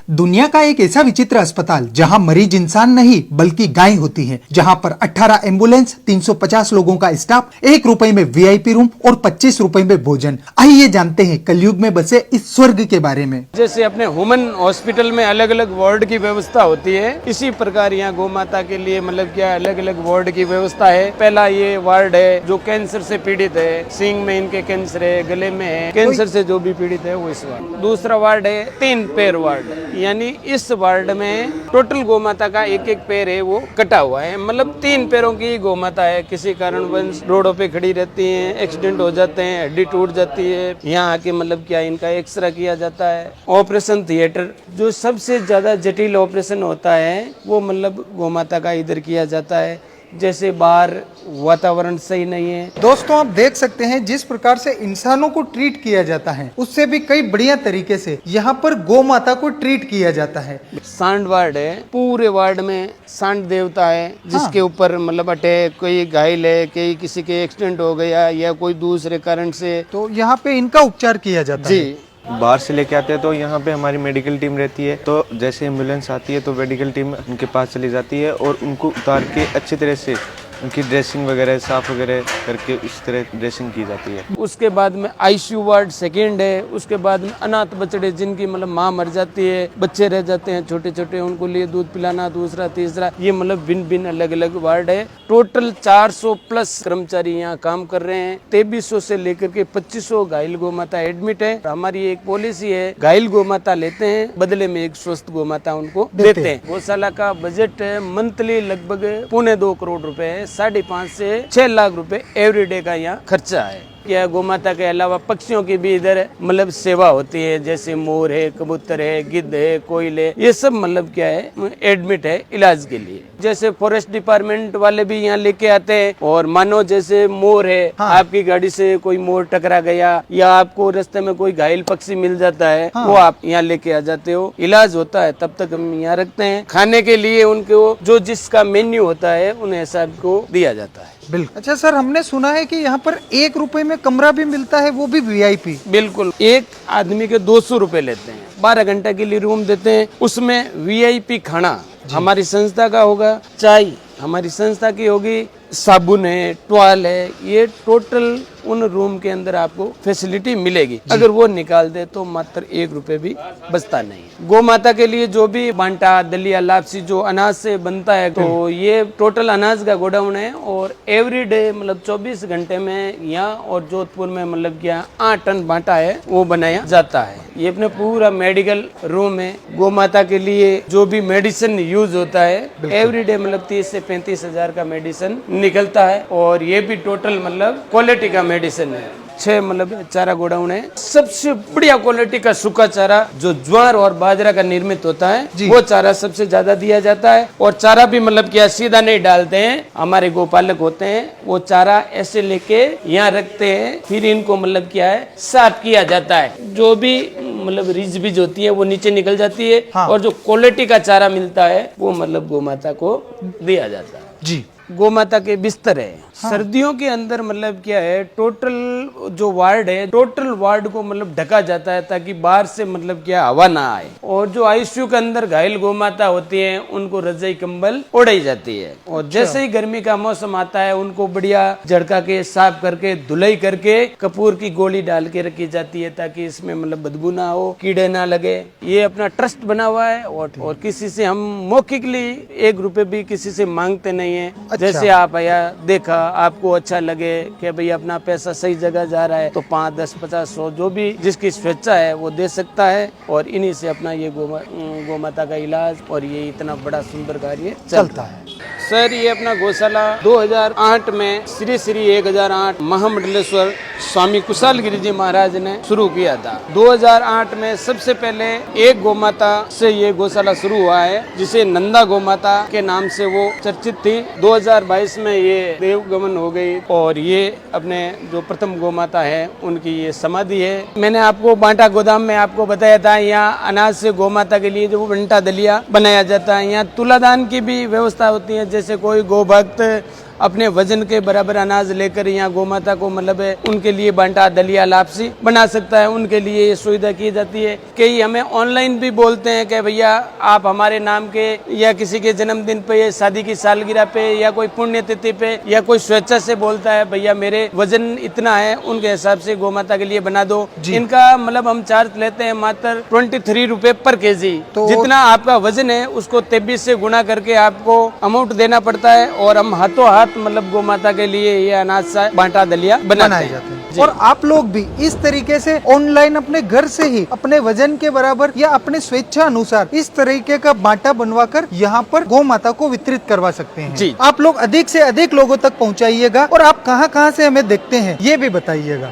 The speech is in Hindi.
दुनिया का एक ऐसा विचित्र अस्पताल जहां मरीज इंसान नहीं बल्कि गाय होती है, जहां पर 18 एम्बुलेंस, 350 लोगों का स्टाफ, 1 रुपए में वीआईपी रूम और 25 रुपए में भोजन। आइए जानते हैं कलयुग में बसे इस स्वर्ग के बारे में। जैसे अपने ह्यूमन हॉस्पिटल में अलग अलग वार्ड की व्यवस्था होती है, इसी प्रकार यहाँ गौ माता के लिए मतलब क्या अलग अलग वार्ड की व्यवस्था है। पहला ये वार्ड है जो कैंसर से पीड़ित है, सींग में इनके कैंसर है, गले में है, कैंसर से जो भी पीड़ित है वो इस वार्ड। दूसरा वार्ड है 3 पैर वार्ड, यानी इस वार्ड में टोटल गौ माता का एक एक पैर है वो कटा हुआ है, मतलब 3 पैरों की गौ माता है। किसी कारणवश रोडों पे खड़ी रहती हैं, एक्सीडेंट हो जाते हैं, हड्डी टूट जाती है, यहाँ आके मतलब क्या इनका एक्सरे किया जाता है। ऑपरेशन थिएटर जो सबसे ज्यादा जटिल ऑपरेशन होता है वो मतलब गौ माता का इधर किया जाता है। जैसे बाहर वातावरण सही नहीं है। दोस्तों आप देख सकते हैं जिस प्रकार से इंसानों को ट्रीट किया जाता है उससे भी कई बढ़िया तरीके से यहाँ पर गौ माता को ट्रीट किया जाता है। सांड वार्ड है, पूरे वार्ड में सांड देवता है जिसके ऊपर मतलब अटैक, कोई घायल है, कोई किसी के एक्सीडेंट हो गया या कोई दूसरे कारण से, तो यहाँ पे इनका उपचार किया जाता है। जी बाहर से लेके आते हैं तो यहाँ पे हमारी मेडिकल टीम रहती है, तो जैसे एम्बुलेंस आती है तो मेडिकल टीम उनके पास चली जाती है और उनको उतार के अच्छी तरह से उनकी ड्रेसिंग वगैरह साफ वगैरह करके इस तरह ड्रेसिंग की जाती है। उसके बाद में आईसीयू वार्ड सेकेंड है। उसके बाद में अनाथ बच्चे जिनकी मतलब माँ मर जाती है, बच्चे रह जाते हैं छोटे छोटे, उनको लिए दूध पिलाना, दूसरा तीसरा, ये मतलब भिन्न भिन्न अलग अलग वार्ड है। टोटल 400 प्लस कर्मचारी यहाँ काम कर रहे हैं। 2300 से लेकर के 2500 घायल गौ माता एडमिट है। हमारी एक पॉलिसी है, घायल गौ माता लेते हैं, बदले में एक स्वस्थ गौ माता उनको देते हैं। गौशाला का बजट मंथली लगभग 1.25 करोड़ रुपए है। 5.5 से 6 लाख रुपए एवरीडे का यहाँ खर्चा है। क्या गौ माता के अलावा पक्षियों की भी इधर मतलब सेवा होती है, जैसे मोर है, कबूतर है, गिद्ध है, कोयल है, ये सब मतलब क्या है एडमिट है इलाज के लिए। जैसे फॉरेस्ट डिपार्टमेंट वाले भी यहाँ लेके आते हैं, और मानो जैसे मोर है, आपकी गाड़ी से कोई मोर टकरा गया या आपको रास्ते में कोई घायल पक्षी मिल जाता है, वो आप यहाँ लेके आ जाते हो, इलाज होता है, तब तक हम यहाँ रखते हैं। खाने के लिए उनको जो जिसका मेन्यू होता है उन्हें सबको दिया जाता है। बिल्कुल। अच्छा सर, हमने सुना है कि यहाँ पर 1 रुपए में कमरा भी मिलता है, वो भी वीआईपी। बिल्कुल, एक आदमी के 200 रुपए लेते हैं, 12 घंटे के लिए रूम देते हैं। उसमें वीआईपी खाना हमारी संस्था का होगा, चाय हमारी संस्था की होगी, साबुन है, टॉवल है, ये टोटल उन रूम के अंदर आपको फैसिलिटी मिलेगी। अगर वो निकाल दे तो मात्र 1 रुपए भी बचता नहीं। गौ माता के लिए जो भी बांटा, दलिया, लापसी जो अनाज से बनता है, तो ये टोटल अनाज का गोडाउन है, और एवरीडे मतलब 24 घंटे में यहाँ और जोधपुर में मतलब क्या 8 टन बांटा है वो बनाया जाता है। ये अपने पूरा मेडिकल रूम है। गौ माता के लिए जो भी मेडिसिन यूज होता है एवरीडे मतलब 30 से 35 हजार का मेडिसिन निकलता है, और ये भी टोटल मतलब क्वालिटी का मेडिसिन है। 6 मतलब चारा गोडाउन है। सबसे बढ़िया क्वालिटी का सूखा चारा जो ज्वार और बाजरा का निर्मित होता है वो चारा सबसे ज्यादा दिया जाता है। और चारा भी मतलब क्या सीधा नहीं डालते हैं, हमारे गोपालक होते हैं, वो चारा ऐसे लेके यहाँ रखते हैं, फिर इनको मतलब क्या है साफ किया जाता है। जो भी मतलब रिज बीज होती है वो नीचे निकल जाती है, और जो क्वालिटी का चारा मिलता है वो मतलब गौ माता को दिया जाता है। जी, गौ माता के बिस्तर है। सर्दियों के अंदर मतलब क्या है, टोटल जो वार्ड है, टोटल वार्ड को मतलब ढका जाता है ताकि बाहर से मतलब क्या हवा ना आए। और जो आईसीयू के अंदर घायल गौ माता होती है उनको रजाई कंबल ओढ़ाई जाती है। और जैसे ही गर्मी का मौसम आता है उनको बढ़िया झड़का के साफ करके धुलाई करके कपूर की गोली डाल के रखी जाती है ताकि इसमें मतलब बदबू ना हो, कीड़े ना लगे। ये अपना ट्रस्ट बना हुआ है, और किसी से हम मौखिकली 1 रुपए भी किसी से मांगते नहीं है। जैसे आप आया देखा, आपको अच्छा लगे कि भाई अपना पैसा सही जगह जा रहा है, तो 5, 10, 50, 100 जो भी जिसकी स्वेच्छा है वो दे सकता है, और इन्हीं से अपना ये गौ माता का इलाज और ये इतना बड़ा सुंदर कार्य चलता है। सर, ये अपना गौशाला 2008 में श्री श्री 1008 महामंडलेश्वर स्वामी कुशाल गिरी जी महाराज ने शुरू किया था। 2008 में सबसे पहले एक गौ माता से ये गौशाला शुरू हुआ है, जिसे नंदा गौ माता के नाम से वो चर्चित थी। 2022 में ये देवगमन हो गई, और ये अपने जो प्रथम गौ माता है उनकी ये समाधि है। मैंने आपको बांटा गोदाम में आपको बताया था, यहाँ अनाज से गौ माता के लिए जो बंटा दलिया बनाया जाता है। यहाँ तुलादान की भी व्यवस्था होती है, जैसे कोई गौ भक्त अपने वजन के बराबर अनाज लेकर यहाँ गौ माता को मतलब उनके लिए बांटा, दलिया, लापसी बना सकता है, उनके लिए ये सुविधा की जाती है। कई हमें ऑनलाइन भी बोलते हैं कि भैया आप हमारे नाम के या किसी के जन्मदिन पे, शादी की सालगिरह पे या कोई पुण्यतिथि पे या कोई स्वेच्छा से बोलता है भैया मेरे वजन इतना है, उनके हिसाब से गौ माता के लिए बना दो। इनका मतलब हम चार्ज लेते हैं मात्र 23 रुपए पर केजी। तो जितना आपका वजन है उसको 23 से गुना करके आपको अमाउंट देना पड़ता है और हम हाथों हाथ मतलब गौ माता के लिए ये अनाज सा बांटा, दलिया बनाए जाते हैं। और आप लोग भी इस तरीके से ऑनलाइन अपने घर से ही अपने वजन के बराबर या अपने स्वेच्छा अनुसार इस तरीके का बांटा बनवाकर यहाँ पर गौ माता को वितरित करवा सकते हैं। जी। आप लोग अधिक से अधिक लोगों तक पहुँचाइएगा और आप कहाँ कहाँ से हमें देखते हैं ये भी बताइएगा।